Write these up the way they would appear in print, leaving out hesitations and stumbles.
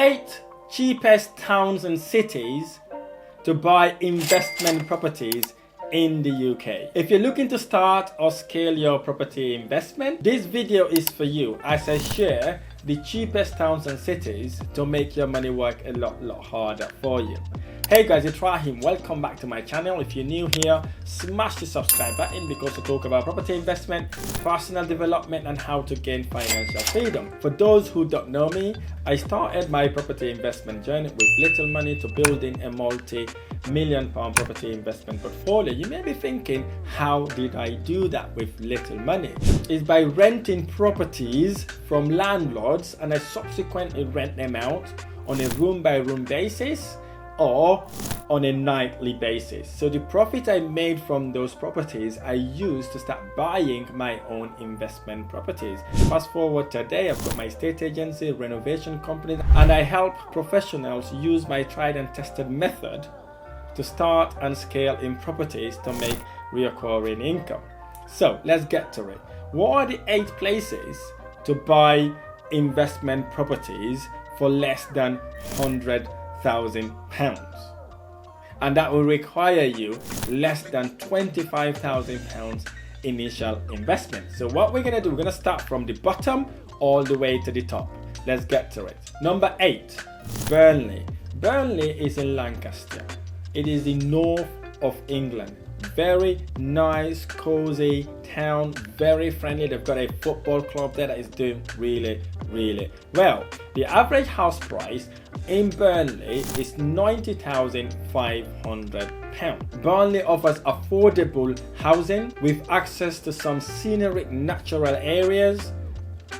8 cheapest towns and cities to buy investment properties in the UK. If you're looking to start or scale your property investment, this video is for you as I share the cheapest towns and cities to make your money work a lot harder for you. Hey guys, it's Rahim. Welcome back to my channel. If you're new here, smash the subscribe button because we talk about property investment, personal development and how to gain financial freedom. For those who don't know me, I started my property investment journey with little money to building a multi-million pound property investment portfolio. You may be thinking, how did I do that with little money? It's by renting properties from landlords and I subsequently rent them out on a room by room basis or on a nightly basis. So the profit I made from those properties I used to start buying my own investment properties. Fast forward today, I've got my estate agency, renovation company, and I help professionals use my tried and tested method to start and scale in properties to make recurring income. So let's get to it. What are the 8 places to buy investment properties for less than £100,000? And that will require you less than £25,000 initial investment. So what we're going to do, we're going to start from the bottom all the way to the top. Let's get to it. Number 8, Burnley. Burnley is in Lancaster. It is the north of England. Very nice, cozy town, very friendly. They've got a football club there that is doing really well. The average house price in Burnley is £90,500. Burnley offers affordable housing with access to some scenic natural areas,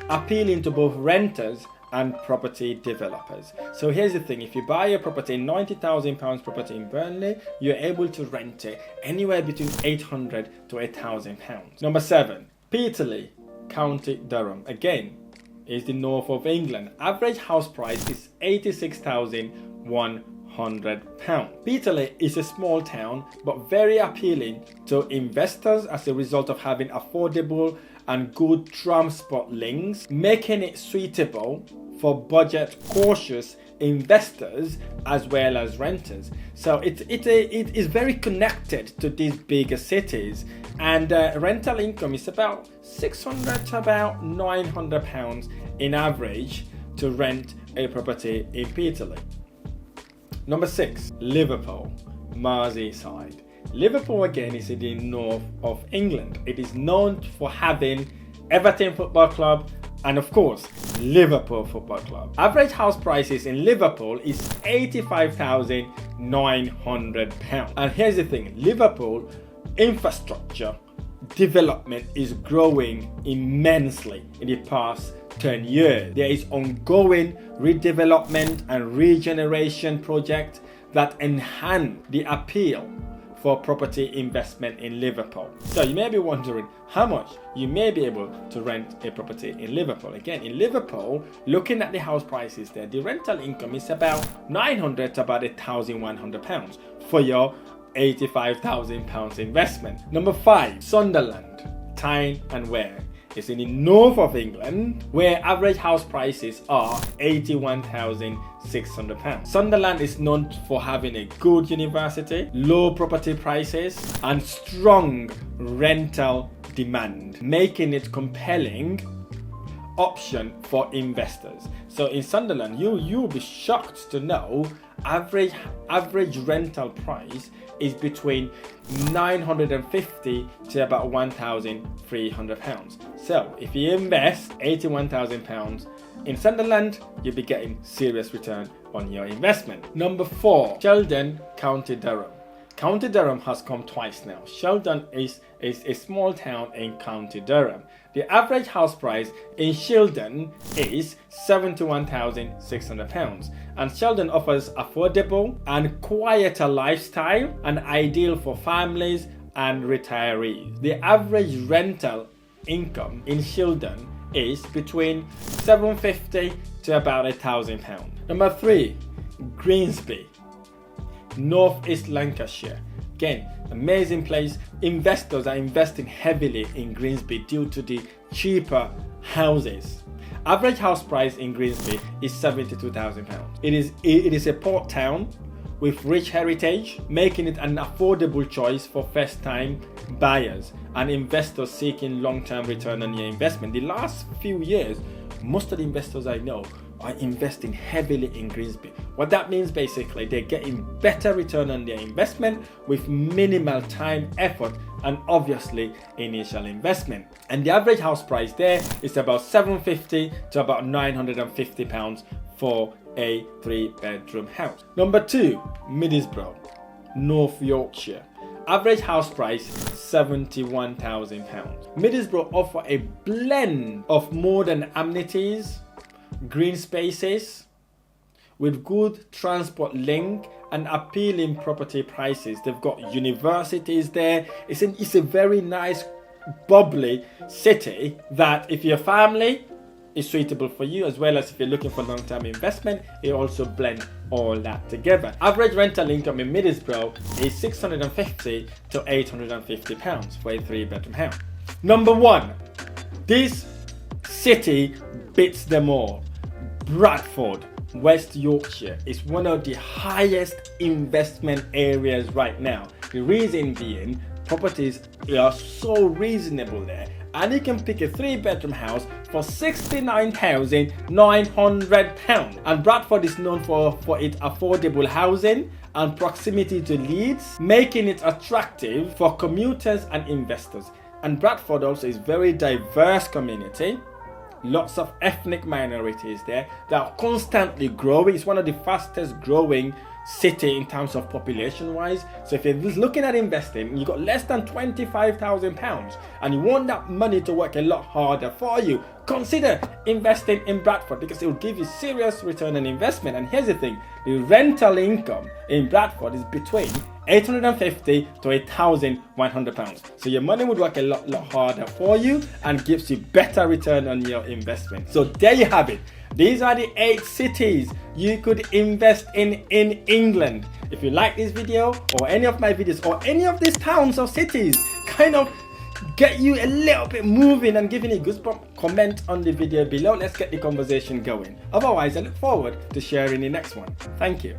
appealing to both renters and property developers. So here's the thing, if you buy a property, £90,000 property in Burnley, you're able to rent it anywhere between £800 to £1,000. Number 7, Peterlee, County Durham. Again, is the north of England. Average house price is £86,100. Peterlee is a small town but very appealing to investors as a result of having affordable and good transport links, making it suitable for budget cautious investors as well as renters. So it is very connected to these bigger cities, and rental income is about £600 to about £900 in average to rent a property in Peterlee. Number 6, Liverpool, Merseyside. Liverpool again is in the north of England. It is known for having Everton Football Club and of course Liverpool Football Club. Average house prices in Liverpool is £85,900. And here's the thing, Liverpool infrastructure development is growing immensely in the past 10 years. There is ongoing redevelopment and regeneration projects that enhance the appeal for property investment in Liverpool. So you may be wondering how much you may be able to rent a property in Liverpool. Again, in Liverpool, looking at the house prices there, the rental income is about £900 to about £1,100 for your £85,000 investment. Number 5, Sunderland, Tyne and Wear. It's in the north of England where average house prices are £81,600. Sunderland is known for having a good university, low property prices and strong rental demand, making it compelling option for investors. So in Sunderland, you'll be shocked to know average rental price is between £950 to about £1,300. So if you invest £81,000 in Sunderland, you'll be getting serious return on your investment. Number 4, Sheldon, County Durham. County Durham has come twice now. Sheldon is a small town in County Durham. The average house price in Sheldon is £71,600, and Sheldon offers affordable and quieter lifestyle and ideal for families and retirees. The average rental income in Sheldon is between £750 to about £1,000. Number 3, Greensby, North East Lancashire. Again, amazing place. Investors are investing heavily in Greensby due to the cheaper houses Average house price in Grimsby is £72,000. It is a port town with rich heritage, making it an affordable choice for first-time buyers and investors seeking long-term return on your investment. The last few years, most of the investors I know are investing heavily in Grimsby. What that means basically, they're getting better return on their investment with minimal time, effort, and obviously initial investment. And the average house price there is about £750 to about £950 for a 3-bedroom house. Number 2, Middlesbrough, North Yorkshire. Average house price £71,000. Middlesbrough offer a blend of modern amenities, green spaces, with good transport link and appealing property prices. They've got universities there. It's a very nice, bubbly city that if your family is suitable for you, as well as if you're looking for long-term investment, it also blends all that together. Average rental income in Middlesbrough is £650 to £850 for a 3-bedroom house. Number 1, this city beats them all. Bradford, West Yorkshire is one of the highest investment areas right now. The reason being, properties are so reasonable there, and you can pick a 3-bedroom house for £69,900. And Bradford is known for its affordable housing and proximity to Leeds, making it attractive for commuters and investors. And Bradford also is very diverse community. Lots of ethnic minorities there that are constantly growing. It's one of the fastest growing city in terms of population wise. So if you're looking at investing, you've got less than £25,000 and you want that money to work a lot harder for you, consider investing in Bradford, because it will give you serious return on investment. And here's the thing, the rental income in Bradford is between £850 to £1,100. So your money would work a lot harder for you and gives you better return on your investment. So there you have it. These are the 8 cities you could invest in England. If you like this video or any of my videos or any of these towns or cities kind of get you a little bit moving and giving you goosebumps, comment on the video below. Let's get the conversation going. Otherwise, I look forward to sharing the next one. Thank you.